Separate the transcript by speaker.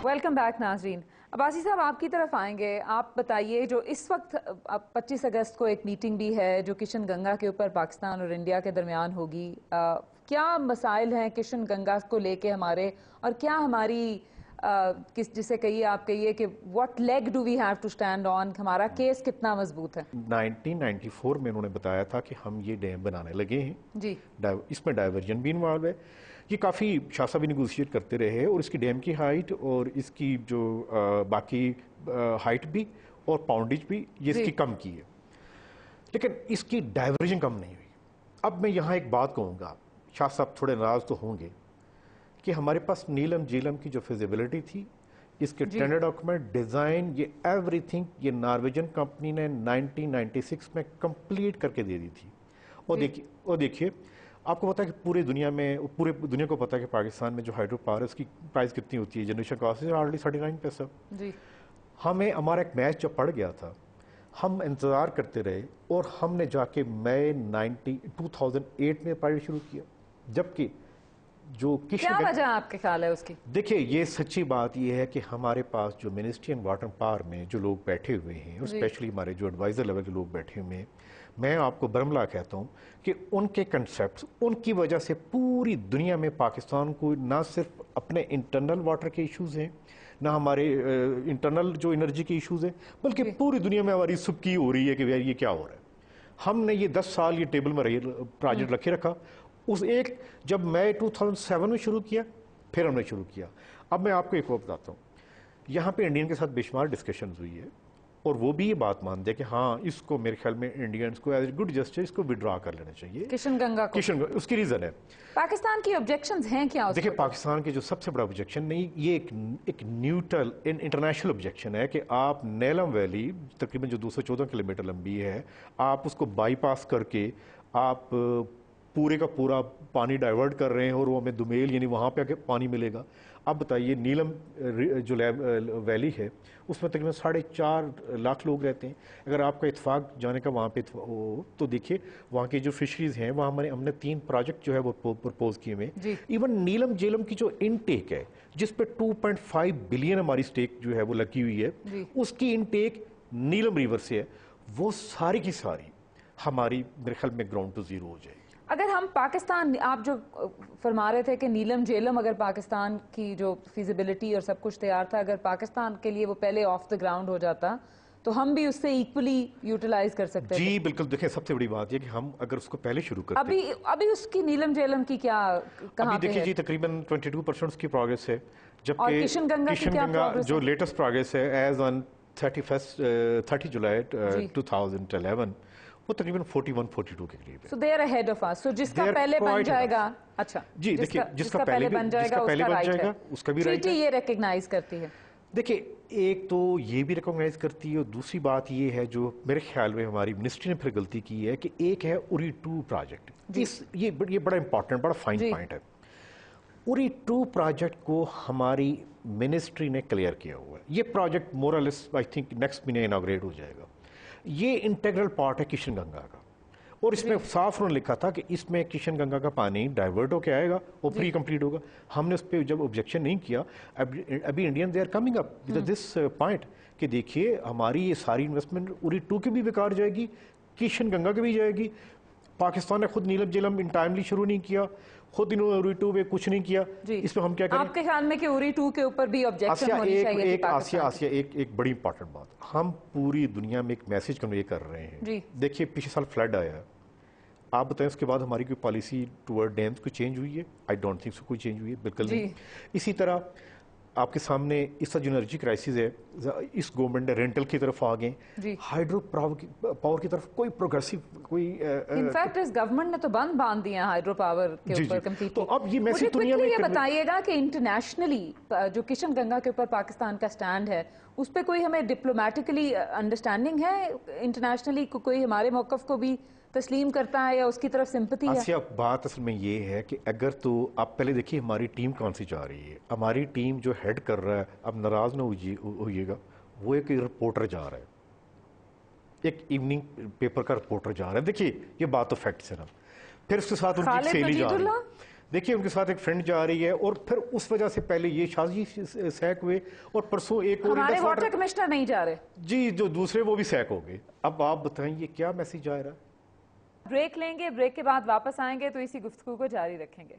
Speaker 1: Welcome back नाज़रीन। अब्बासी साहब आपकी तरफ आएंगे। आप बताइए, जो इस वक्त 25 अगस्त को एक मीटिंग भी है जो किशन गंगा के ऊपर पाकिस्तान और इंडिया के दरमियान होगी, क्या मसाइल हैं किशन गंगा को लेके हमारे, और क्या हमारी किस जिसे कहिए आप कहिए कि what leg do we have to stand on, हमारा केस कितना मजबूत है?
Speaker 2: 1994 में उन्होंने बताया था कि हम ये डैम बनाने लगे हैं
Speaker 1: जी।
Speaker 2: इसमें डाइवर्जन भी इन्वॉल्व है। ये काफ़ी शाह साहब भी निगोशिएट करते रहे और इसकी डैम की हाइट और इसकी जो बाकी हाइट भी और पाउंडेज भी ये इसकी कम की है, लेकिन इसकी डाइवर्जन कम नहीं हुई। अब मैं यहाँ एक बात कहूँगा, शाह साहब थोड़े नाराज तो होंगे कि हमारे पास नीलम झीलम की जो फिजिबिलिटी थी, इसके टेंडर डॉक्यूमेंट, डिज़ाइन, ये एवरीथिंग ये नॉर्वेजियन कंपनी ने 1996 में कंप्लीट करके दे दी थी। और देखिए आपको पता है कि पूरी दुनिया को पता है कि पाकिस्तान में जो हाइड्रो पावर है उसकी प्राइस कितनी होती है, जनरेशन कॉस्ट है ऑलरेडी 39 पैसा। हमें हमारा एक मैच जब पड़ गया था, हम इंतज़ार करते रहे और हमने जाके मई 2008 में पार्टी शुरू किया, जबकि जो
Speaker 1: क्या वजह आपके ख्याल है उसकी?
Speaker 2: देखिए, ये सच्ची बात ये है कि हमारे पास जो मिनिस्ट्री एंड वाटर पावर में जो लोग बैठे हुए हैं और स्पेशली हमारे जो एडवाइजर लेवल के लोग बैठे हुए हैं, मैं आपको बरमला कहता हूँ कि उनके कंसेप्ट, उनकी वजह से पूरी दुनिया में पाकिस्तान को ना सिर्फ अपने इंटरनल वाटर के इश्यूज हैं, ना हमारे इंटरनल जो एनर्जी के इश्यूज हैं, बल्कि पूरी दुनिया में हमारी सुबकी हो रही है कि यार ये क्या हो रहा है। हमने ये 10 साल ये टेबल में प्रोजेक्ट रखे रखा। उस एक जब मैं 2007 में शुरू किया, फिर हमने शुरू किया। अब मैं आपको एक और बताता हूँ, यहाँ पे इंडियन के साथ बेशुमार डिस्कशंस हुई है और वो भी ये बात मानते हैं कि हाँ, इसको मेरे ख्याल में इंडियंस को एज ए गुड जस्टिस इसको विड्रॉ कर लेना चाहिए
Speaker 1: किशन गंगा को।
Speaker 2: उसकी रीजन है,
Speaker 1: पाकिस्तान की ऑब्जेक्शंस हैं क्या?
Speaker 2: देखिए, पाकिस्तान के जो सबसे बड़ा ऑब्जेक्शन नहीं, ये एक न्यूट्रल इंटरनेशनल ऑब्जेक्शन है कि आप नीलम वैली तकरीबन जो 214 किलोमीटर लंबी है, आप उसको बाईपास करके आप पूरे का पूरा पानी डाइवर्ट कर रहे हैं और वो हमें दुमेल यानी वहाँ पे आके पानी मिलेगा। अब बताइए, नीलम जो वैली है उसमें तकरीबन 4.5 लाख लोग रहते हैं। अगर आपका इत्तेफाक जाने का वहाँ पे हो तो देखिए वहाँ की जो फिशरीज हैं, वहाँ हमने 3 प्रोजेक्ट जो है वो प्रपोज किए हुए। इवन नीलम झेलम की जो इनटेक है, जिस पे 2.5 बिलियन हमारी स्टेक जो है वो लगी हुई है, उसकी इनटेक नीलम रिवर से है, वो सारी की सारी हमारी मेरे ख्याल में ग्राउंड टू जीरो हो जाएगी।
Speaker 1: अगर हम पाकिस्तान, आप जो फरमा रहे थे कि नीलम झेलम, अगर पाकिस्तान की जो फिजिबिलिटी और सब कुछ तैयार था, अगर पाकिस्तान के लिए वो पहले ऑफ द ग्राउंड हो जाता तो हम भी उससे इक्वली यूटिलाइज कर सकते
Speaker 2: जी बिल्कुल। देखिए, सबसे बड़ी बात यह कि हम अगर उसको पहले शुरू करते,
Speaker 1: अभी उसकी नीलम झेलम की क्या कहां पे
Speaker 2: देखिए
Speaker 1: है?
Speaker 2: जी, तकरीबन 22% की प्रोग्रेस है,
Speaker 1: और किशन गंगा
Speaker 2: जो लेटेस्ट प्रोग्रेस है एज ऑन 30 जुलाई 2011 वो तकरीबन 41-42 के करीब है।
Speaker 1: So they are ahead of us. So जिसका पहले बन जाएगा, अच्छा
Speaker 2: जी, देखिए जिसका पहले बन जाएगा उसका भी राइट है।
Speaker 1: ये रिकॉग्नाइज करती है। देखिए,
Speaker 2: एक तो ये भी रिकॉग्नाइज करती है और दूसरी बात ये है जो मेरे ख्याल में हमारी मिनिस्ट्री ने फिर गलती की है कि एक है उरी 2 प्रोजेक्ट। ये बड़ा इंपॉर्टेंट, बड़ा फाइन पॉइंट है। उरी 2 प्रोजेक्ट को हमारी मिनिस्ट्री ने क्लियर किया हुआ है। ये प्रोजेक्ट मोरलेस आई थिंक नेक्स्ट महीने इनॉग्रेट हो जाएगा। ये इंटेग्रल पार्ट है किशन गंगा का, और इसमें साफ उन्होंने लिखा था कि इसमें किशन गंगा का पानी डाइवर्ट होकर आएगा और प्री कंप्लीट होगा। हमने उस पर जब ऑब्जेक्शन नहीं किया, अभी Indian they are coming up with this point कि देखिए हमारी ये सारी इन्वेस्टमेंट उरी 2 की भी बेकार जाएगी, किशन गंगा की भी जाएगी। पाकिस्तान ने खुद नीलम झेलम इन टाइमली शुरू नहीं किया, खुद इन्होंने उरी 2 पे कुछ नहीं किया। इसमें हम क्या करें?
Speaker 1: आपके ख्याल में कि उरी 2 के ऊपर भी ऑब्जेक्शन होनी चाहिए?
Speaker 2: आसिया एक बड़ी इंपॉर्टेंट बात, हम पूरी दुनिया में एक मैसेज कन्वे कर रहे हैं। देखिए, पिछले साल फ्लड आया, आप बताएं उसके बाद हमारी कोई पॉलिसी टुवर्ड डैम्स कोई चेंज हुई है? आई डोंट थिंक सो, कोई चेंज हुई है, बिल्कुल नहीं। इसी तरह आपके सामने इस जो एनर्जी क्राइसिस है, इस गवर्नमेंट ने रेंटल की तरफ आ गए, हाइड्रो पावर की तरफ कोई प्रोग्रेसिव कोई
Speaker 1: इनफैक्ट इस गवर्नमेंट ने तो बंद बांध दिया हाइड्रो पावर के ऊपर कंप्लीट।
Speaker 2: तो अब ये मैसेज दुनिया में,
Speaker 1: ये बताइएगा कि इंटरनेशनली जो किशन गंगा के ऊपर पाकिस्तान का स्टैंड है, उस पर कोई हमें डिप्लोमेटिकली अंडरस्टैंडिंग है? इंटरनेशनली कोई हमारे मौकफ को भी तस्लीम करता है या उसकी तरफ सिंपैथी है?
Speaker 2: आसिया, बात असल में ये है कि अगर तो आप पहले देखिए हमारी टीम कौन सी जा रही है। हमारी टीम जो हेड कर रहा है, अब नाराज ना होइएगा, वो एक रिपोर्टर जा रहा है, एक इवनिंग पेपर का रिपोर्टर जा रहा है। देखिए, ये बात तो फैक्ट है ना। फिर उसके साथ उनकी सहेली जा रही है। देखिए उनके साथ एक फ्रेंड जा रही है और फिर उस वजह से पहले ये शाजी सैक हुए और परसों एक और
Speaker 1: हमारे वाटर कमिश्नर नहीं जा रहे
Speaker 2: जी, जो दूसरे वो भी सैक हो गए। अब आप बताएं ये क्या मैसेज आ रहा है?
Speaker 1: ब्रेक लेंगे, ब्रेक के बाद वापस आएंगे तो इसी गुफ्तगू को जारी रखेंगे।